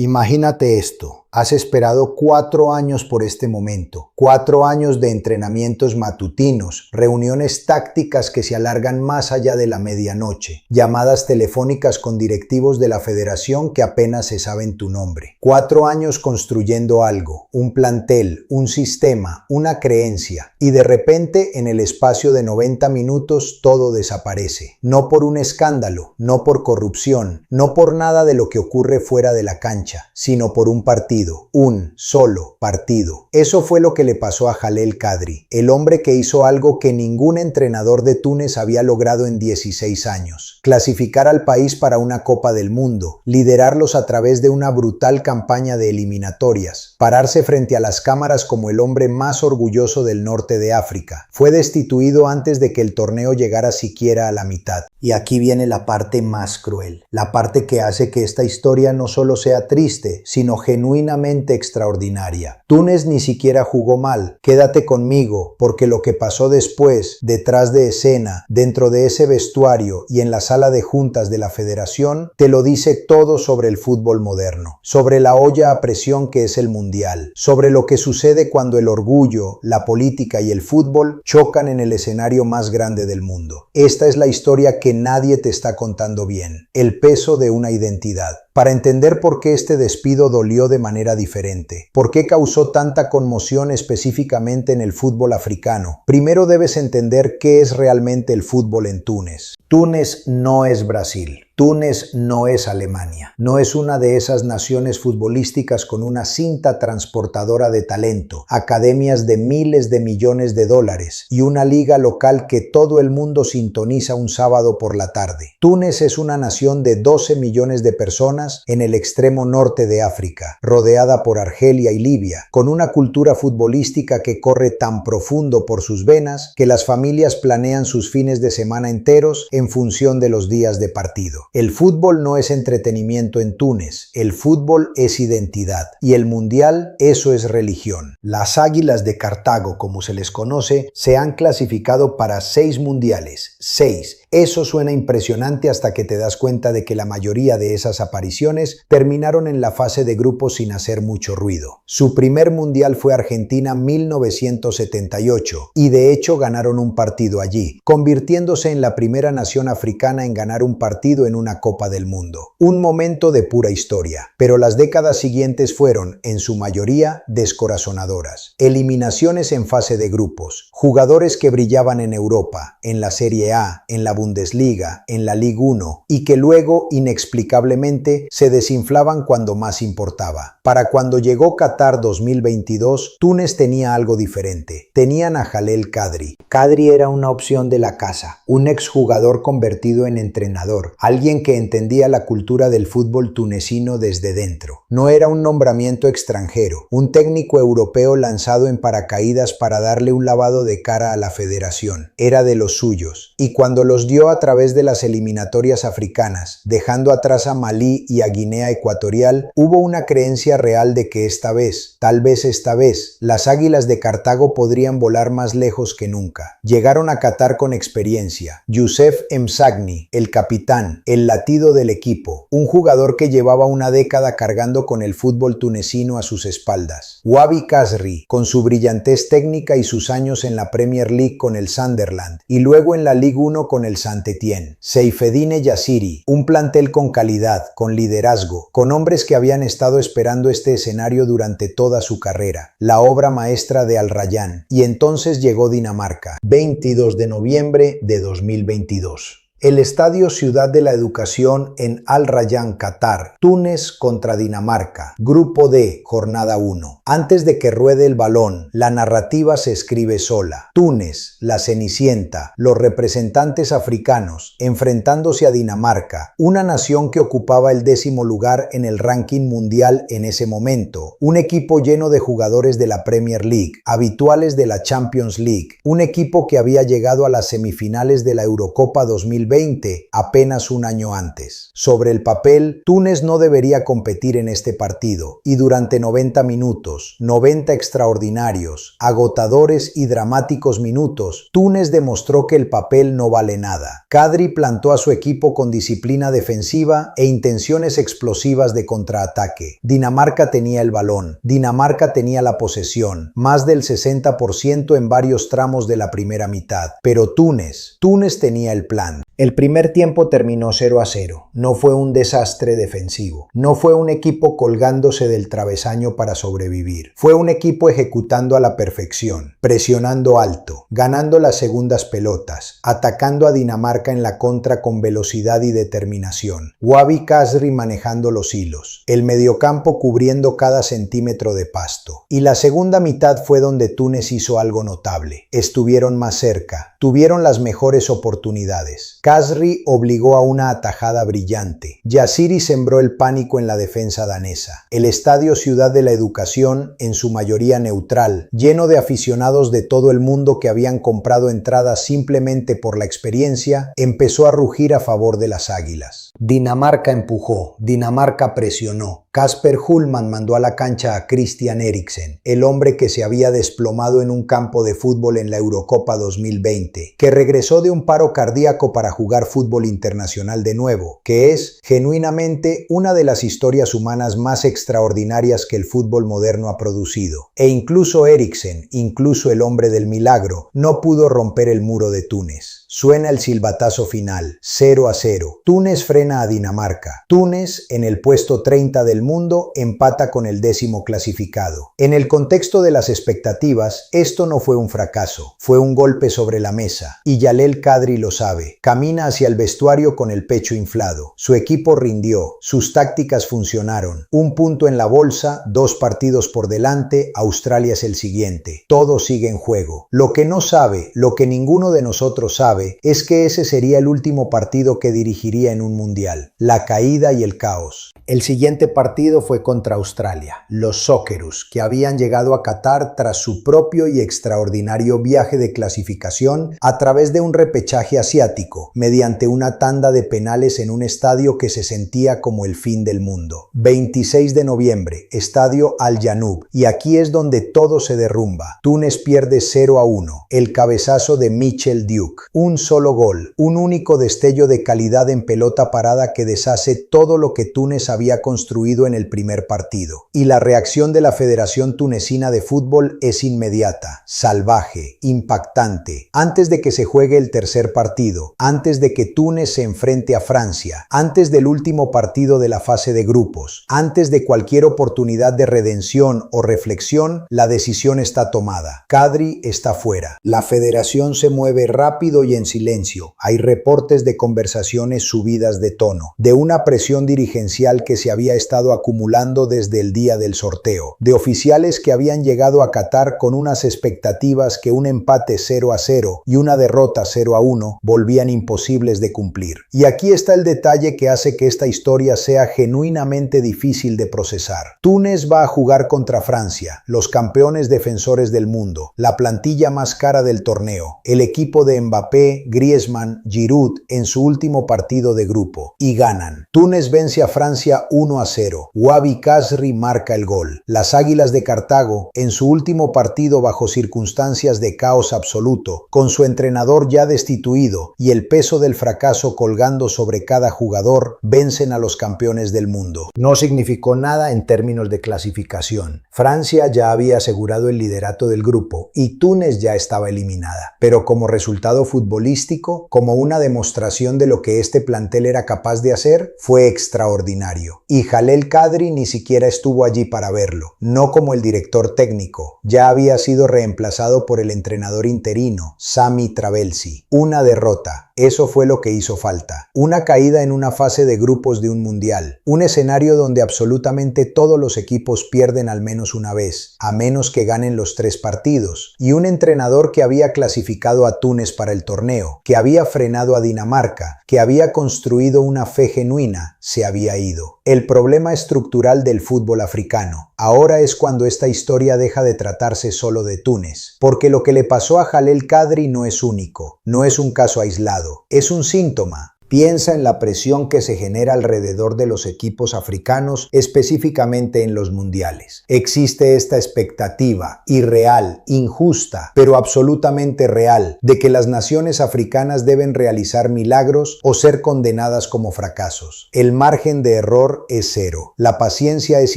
Imagínate esto. Has esperado 4 años por este momento, 4 años de entrenamientos matutinos, reuniones tácticas que se alargan más allá de la medianoche, llamadas telefónicas con directivos de la federación que apenas se saben tu nombre. 4 años construyendo algo, un plantel, un sistema, una creencia, y de repente en el espacio de 90 minutos todo desaparece. No por un escándalo, no por corrupción, no por nada de lo que ocurre fuera de la cancha, sino por un partido. Un solo partido. Eso fue lo que le pasó a Jalel Kadri, el hombre que hizo algo que ningún entrenador de Túnez había logrado en 16 años. Clasificar al país para una Copa del Mundo, liderarlos a través de una brutal campaña de eliminatorias, pararse frente a las cámaras como el hombre más orgulloso del norte de África. Fue destituido antes de que el torneo llegara siquiera a la mitad. Y aquí viene la parte más cruel, la parte que hace que esta historia no solo sea triste, sino genuinamente extraordinaria. Túnez ni siquiera jugó mal. Quédate conmigo, porque lo que pasó después, detrás de escena, dentro de ese vestuario y en la sala de juntas de la federación, te lo dice todo sobre el fútbol moderno, sobre la olla a presión que es el mundial, sobre lo que sucede cuando el orgullo, la política y el fútbol chocan en el escenario más grande del mundo. Esta es la historia que nadie te está contando bien, el peso de una identidad. Para entender por qué este despido dolió de manera diferente, por qué causó tanta conmoción específicamente en el fútbol africano, primero debes entender qué es realmente el fútbol en Túnez. Túnez no es Brasil. Túnez no es Alemania, no es una de esas naciones futbolísticas con una cinta transportadora de talento, academias de miles de millones de dólares y una liga local que todo el mundo sintoniza un sábado por la tarde. Túnez es una nación de 12 millones de personas en el extremo norte de África, rodeada por Argelia y Libia, con una cultura futbolística que corre tan profundo por sus venas que las familias planean sus fines de semana enteros en función de los días de partido. El fútbol no es entretenimiento en Túnez, el fútbol es identidad y el mundial, eso es religión. Las Águilas de Cartago, como se les conoce, se han clasificado para 6 mundiales, 6. Eso suena impresionante hasta que te das cuenta de que la mayoría de esas apariciones terminaron en la fase de grupos sin hacer mucho ruido. Su primer mundial fue Argentina 1978 y de hecho ganaron un partido allí, convirtiéndose en la primera nación africana en ganar un partido en una Copa del Mundo. Un momento de pura historia, pero las décadas siguientes fueron, en su mayoría, descorazonadoras. Eliminaciones en fase de grupos, jugadores que brillaban en Europa, en la Serie A, en la Bundesliga, en la Ligue 1 y que luego, inexplicablemente, se desinflaban cuando más importaba. Para cuando llegó Qatar 2022, Túnez tenía algo diferente. Tenían a Jalel Kadri. Kadri era una opción de la casa, un exjugador convertido en entrenador, alguien que entendía la cultura del fútbol tunecino desde dentro. No era un nombramiento extranjero, un técnico europeo lanzado en paracaídas para darle un lavado de cara a la federación. Era de los suyos, y cuando los dio a través de las eliminatorias africanas, dejando atrás a Malí y a Guinea Ecuatorial, hubo una creencia real de que esta vez, tal vez esta vez, las Águilas de Cartago podrían volar más lejos que nunca. Llegaron a Qatar con experiencia. Youssef Msagni, el capitán, el latido del equipo, un jugador que llevaba una década cargando con el fútbol tunecino a sus espaldas. Wabi Kasri, con su brillantez técnica y sus años en la Premier League con el Sunderland, y luego en la Ligue 1 con el Saint-Étienne. Seifedine Yassiri, un plantel con calidad, con liderazgo, con hombres que habían estado esperando este escenario durante toda su carrera, la obra maestra de Al Rayyan, y entonces llegó Dinamarca, 22 de noviembre de 2022. El Estadio Ciudad de la Educación en Al Rayyan, Qatar. Túnez contra Dinamarca. Grupo D, jornada 1. Antes de que ruede el balón, la narrativa se escribe sola. Túnez, la Cenicienta, los representantes africanos, enfrentándose a Dinamarca, una nación que ocupaba el 10º lugar en el ranking mundial en ese momento, un equipo lleno de jugadores de la Premier League, habituales de la Champions League, un equipo que había llegado a las semifinales de la Eurocopa 2020 2020, apenas un año antes. Sobre el papel, Túnez no debería competir en este partido, y durante 90 minutos, 90 extraordinarios, agotadores y dramáticos minutos, Túnez demostró que el papel no vale nada. Kadri plantó a su equipo con disciplina defensiva e intenciones explosivas de contraataque. Dinamarca tenía el balón, Dinamarca tenía la posesión, más del 60% en varios tramos de la primera mitad, pero Túnez tenía el plan. El primer tiempo terminó 0-0. No fue un desastre defensivo. No fue un equipo colgándose del travesaño para sobrevivir. Fue un equipo ejecutando a la perfección, presionando alto, ganando las segundas pelotas, atacando a Dinamarca en la contra con velocidad y determinación. Wahbi Khazri manejando los hilos. El mediocampo cubriendo cada centímetro de pasto. Y la segunda mitad fue donde Túnez hizo algo notable. Estuvieron más cerca. Tuvieron las mejores oportunidades. Khazri obligó a una atajada brillante. Yassiri sembró el pánico en la defensa danesa. El estadio Ciudad de la Educación, en su mayoría neutral, lleno de aficionados de todo el mundo que habían comprado entradas simplemente por la experiencia, empezó a rugir a favor de las Águilas. Dinamarca empujó, Dinamarca presionó. Kasper Hjulmand mandó a la cancha a Christian Eriksen, el hombre que se había desplomado en un campo de fútbol en la Eurocopa 2020, que regresó de un paro cardíaco para jugar fútbol internacional de nuevo, que es, genuinamente, una de las historias humanas más extraordinarias que el fútbol moderno ha producido. E incluso Eriksen, incluso el hombre del milagro, no pudo romper el muro de Túnez. Suena el silbatazo final, 0-0. Túnez frena a Dinamarca. Túnez, en el puesto 30 del mundo, empata con el 10º clasificado. En el contexto de las expectativas, esto no fue un fracaso, fue un golpe sobre la mesa. Y Jalel Kadri lo sabe. Camina hacia el vestuario con el pecho inflado. Su equipo rindió, sus tácticas funcionaron. Un punto en la bolsa, 2 partidos por delante, Australia es el siguiente. Todo sigue en juego. Lo que no sabe, lo que ninguno de nosotros sabe, es que ese sería el último partido que dirigiría en un mundial. La caída y el caos. El siguiente partido fue contra Australia, los Socceroos, que habían llegado a Qatar tras su propio y extraordinario viaje de clasificación a través de un repechaje asiático, mediante una tanda de penales en un estadio que se sentía como el fin del mundo. 26 de noviembre, estadio Al Janoub, y aquí es donde todo se derrumba. Túnez pierde 0-1, el cabezazo de Michel Duke. Un solo gol, un único destello de calidad en pelota parada que deshace todo lo que Túnez había construido en el primer partido. Y la reacción de la Federación Tunecina de Fútbol es inmediata, salvaje, impactante. Antes de que se juegue el tercer partido, antes de que Túnez se enfrente a Francia, antes del último partido de la fase de grupos, antes de cualquier oportunidad de redención o reflexión, la decisión está tomada. Kadri está fuera. La Federación se mueve rápido y en silencio. Hay reportes de conversaciones subidas de tono, de una presión dirigencial que se había estado acumulando desde el día del sorteo, de oficiales que habían llegado a Qatar con unas expectativas que un empate 0-0 y una derrota 0-1 volvían imposibles de cumplir. Y aquí está el detalle que hace que esta historia sea genuinamente difícil de procesar. Túnez va a jugar contra Francia, los campeones defensores del mundo, la plantilla más cara del torneo, el equipo de Mbappé, Griezmann, Giroud en su último partido de grupo, y ganan. Túnez vence a Francia 1-0. Wahbi Khazri marca el gol. Las Águilas de Cartago, en su último partido bajo circunstancias de caos absoluto, con su entrenador ya destituido y el peso del fracaso colgando sobre cada jugador, vencen a los campeones del mundo. No significó nada en términos de clasificación. Francia ya había asegurado el liderato del grupo y Túnez ya estaba eliminada. Pero como resultado futbolístico, como una demostración de lo que este plantel era capaz de hacer, fue extraordinario. Y Jalel Kadri ni siquiera estuvo allí para verlo, no como el director técnico. Ya había sido reemplazado por el entrenador interino, Sami Trabelsi. Una derrota. Eso fue lo que hizo falta. Una caída en una fase de grupos de un mundial. Un escenario donde absolutamente todos los equipos pierden al menos una vez, a menos que ganen los 3 partidos. Y un entrenador que había clasificado a Túnez para el torneo torneo, que había frenado a Dinamarca, que había construido una fe genuina, se había ido. El problema estructural del fútbol africano ahora es cuando esta historia deja de tratarse solo de Túnez, porque lo que le pasó a Jalel Kadri no es único, no es un caso aislado, es un síntoma. Piensa en la presión que se genera alrededor de los equipos africanos, específicamente en los mundiales. Existe esta expectativa irreal, injusta, pero absolutamente real, de que las naciones africanas deben realizar milagros o ser condenadas como fracasos. El margen de error es cero. La paciencia es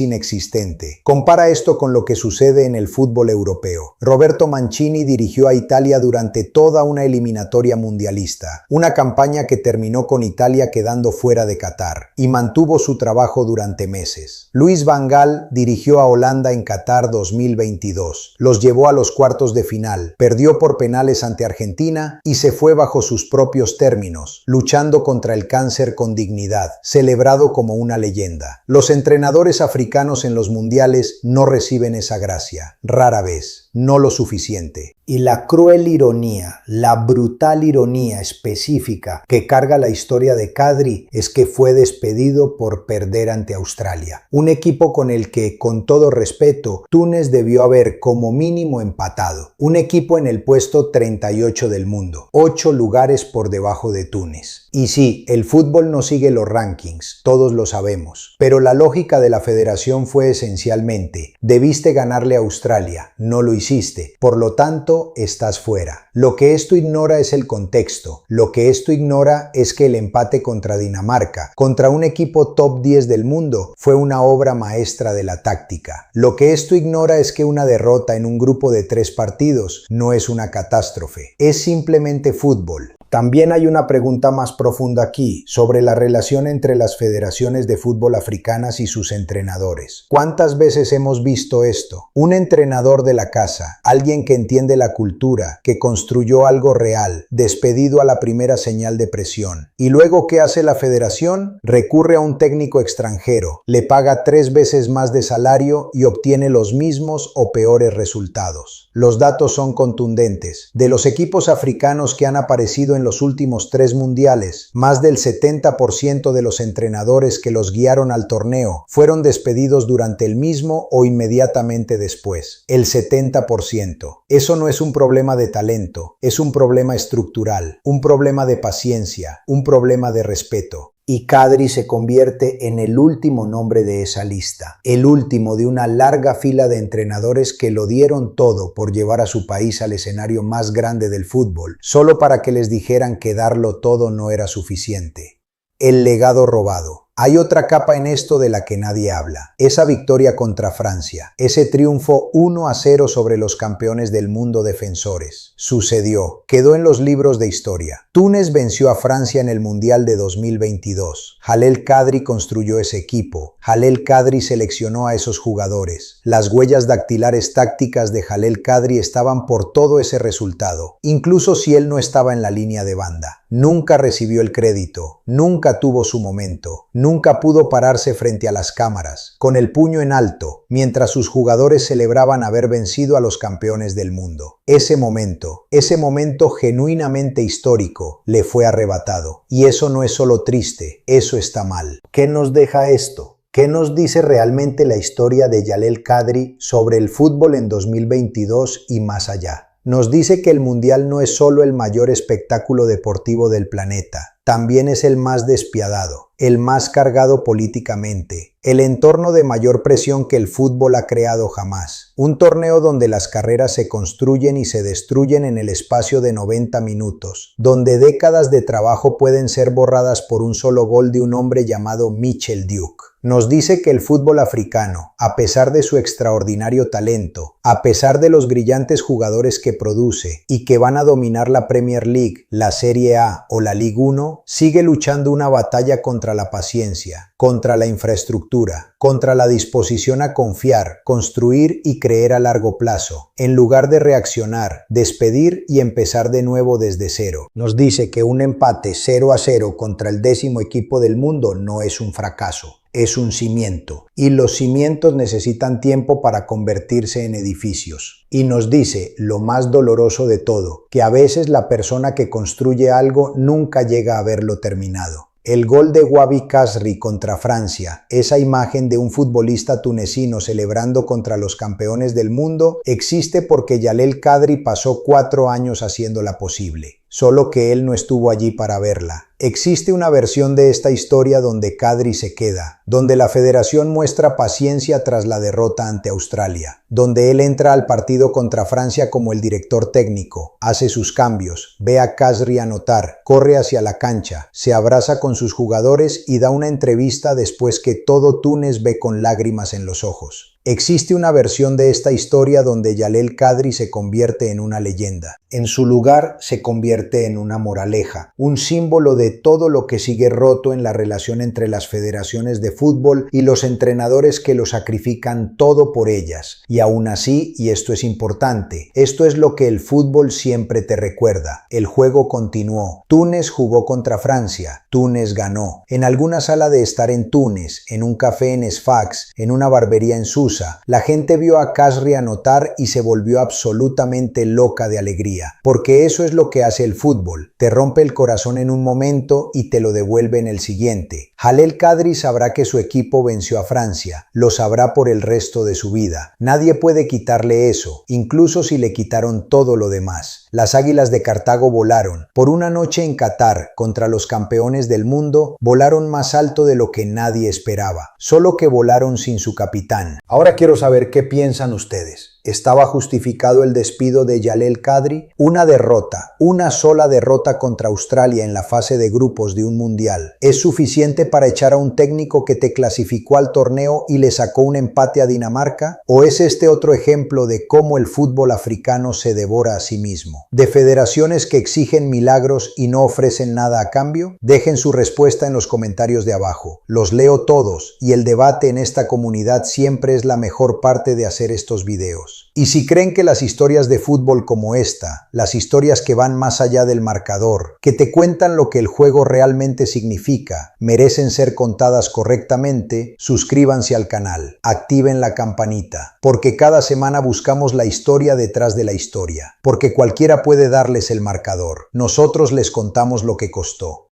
inexistente. Compara esto con lo que sucede en el fútbol europeo. Roberto Mancini dirigió a Italia durante toda una eliminatoria mundialista, una campaña que terminó con Italia quedando fuera de Qatar y mantuvo su trabajo durante meses. Louis van Gaal dirigió a Holanda en Qatar 2022. Los llevó a los cuartos de final, perdió por penales ante Argentina y se fue bajo sus propios términos, luchando contra el cáncer con dignidad, celebrado como una leyenda. Los entrenadores africanos en los mundiales no reciben esa gracia, rara vez, no lo suficiente. Y la cruel ironía, la brutal ironía específica que carga la historia de Kadri es que fue despedido por perder ante Australia. Un equipo con el que, con todo respeto, Túnez debió haber como mínimo empatado. Un equipo en el puesto 38 del mundo, 8 lugares por debajo de Túnez. Y sí, el fútbol no sigue los rankings, todos lo sabemos. Pero la lógica de la federación fue esencialmente, debiste ganarle a Australia, no lo hiciste, por lo tanto, estás fuera. Lo que esto ignora es el contexto. Lo que esto ignora es que el empate contra Dinamarca, contra un equipo top 10 del mundo, fue una obra maestra de la táctica. Lo que esto ignora es que una derrota en un grupo de 3 partidos no es una catástrofe. Es simplemente fútbol. También hay una pregunta más profunda aquí, sobre la relación entre las federaciones de fútbol africanas y sus entrenadores. ¿Cuántas veces hemos visto esto? Un entrenador de la casa, alguien que entiende la cultura, que construyó algo real, despedido a la primera señal de presión. ¿Y luego qué hace la federación? Recurre a un técnico extranjero, le paga 3 veces más de salario y obtiene los mismos o peores resultados. Los datos son contundentes. De los equipos africanos que han aparecido en los últimos 3 mundiales, más del 70% de los entrenadores que los guiaron al torneo fueron despedidos durante el mismo o inmediatamente después. El 70%. Eso no es un problema de talento, es un problema estructural, un problema de paciencia, un problema de respeto. Y Kadri se convierte en el último nombre de esa lista, el último de una larga fila de entrenadores que lo dieron todo por llevar a su país al escenario más grande del fútbol, solo para que les dijeran que darlo todo no era suficiente. El legado robado. Hay otra capa en esto de la que nadie habla. Esa victoria contra Francia, ese triunfo 1-0 sobre los campeones del mundo defensores. Sucedió, quedó en los libros de historia. Túnez venció a Francia en el Mundial de 2022. Jalel Kadri construyó ese equipo. Jalel Kadri seleccionó a esos jugadores. Las huellas dactilares tácticas de Jalel Kadri estaban por todo ese resultado, incluso si él no estaba en la línea de banda. Nunca recibió el crédito, nunca tuvo su momento, nunca pudo pararse frente a las cámaras, con el puño en alto, mientras sus jugadores celebraban haber vencido a los campeones del mundo. Ese momento genuinamente histórico, le fue arrebatado. Y eso no es solo triste, eso está mal. ¿Qué nos deja esto? ¿Qué nos dice realmente la historia de Jalel Kadri sobre el fútbol en 2022 y más allá? Nos dice que el Mundial no es solo el mayor espectáculo deportivo del planeta, también es el más despiadado, el más cargado políticamente, el entorno de mayor presión que el fútbol ha creado jamás. Un torneo donde las carreras se construyen y se destruyen en el espacio de 90 minutos, donde décadas de trabajo pueden ser borradas por un solo gol de un hombre llamado Michel Duke. Nos dice que el fútbol africano, a pesar de su extraordinario talento, a pesar de los brillantes jugadores que produce y que van a dominar la Premier League, la Serie A o la Ligue 1, sigue luchando una batalla contra la paciencia, contra la infraestructura, contra la disposición a confiar, construir y creer a largo plazo, en lugar de reaccionar, despedir y empezar de nuevo desde cero. Nos dice que un empate 0-0 contra el 10º equipo del mundo no es un fracaso. es un cimiento, y los cimientos necesitan tiempo para convertirse en edificios. Y nos dice lo más doloroso de todo, que a veces la persona que construye algo nunca llega a verlo terminado. El gol de Wahbi Khazri contra Francia, esa imagen de un futbolista tunecino celebrando contra los campeones del mundo, existe porque Jalel Kadri pasó 4 años haciéndola posible. Solo que él no estuvo allí para verla. Existe una versión de esta historia donde Kadri se queda, donde la federación muestra paciencia tras la derrota ante Australia, donde él entra al partido contra Francia como el director técnico, hace sus cambios, ve a Khazri anotar, corre hacia la cancha, se abraza con sus jugadores y da una entrevista después que todo Túnez ve con lágrimas en los ojos. Existe una versión de esta historia donde Jalel Kadri se convierte en una leyenda. En su lugar se convierte en una moraleja, un símbolo de todo lo que sigue roto en la relación entre las federaciones de fútbol y los entrenadores que lo sacrifican todo por ellas. Y aún así, y esto es importante, esto es lo que el fútbol siempre te recuerda. El juego continuó. Túnez jugó contra Francia. Túnez ganó. En alguna sala de estar en Túnez, en un café en Sfax, en una barbería en Susa, la gente vio a Khazri anotar y se volvió absolutamente loca de alegría, porque eso es lo que hace el fútbol, te rompe el corazón en un momento y te lo devuelve en el siguiente. Jalel Kadri sabrá que su equipo venció a Francia, lo sabrá por el resto de su vida. Nadie puede quitarle eso, incluso si le quitaron todo lo demás. Las Águilas de Cartago volaron. Por una noche en Qatar, contra los campeones del mundo, volaron más alto de lo que nadie esperaba, solo que volaron sin su capitán. Ahora quiero saber qué piensan ustedes. ¿Estaba justificado el despido de Jalel Kadri? Una derrota, una sola derrota contra Australia en la fase de grupos de un mundial, ¿es suficiente para echar a un técnico que te clasificó al torneo y le sacó un empate a Dinamarca? ¿O es este otro ejemplo de cómo el fútbol africano se devora a sí mismo? ¿De federaciones que exigen milagros y no ofrecen nada a cambio? Dejen su respuesta en los comentarios de abajo. Los leo todos y el debate en esta comunidad siempre es la mejor parte de hacer estos videos. Y si creen que las historias de fútbol como esta, las historias que van más allá del marcador, que te cuentan lo que el juego realmente significa, merecen ser contadas correctamente, suscríbanse al canal, activen la campanita, porque cada semana buscamos la historia detrás de la historia, porque cualquiera puede darles el marcador, nosotros les contamos lo que costó.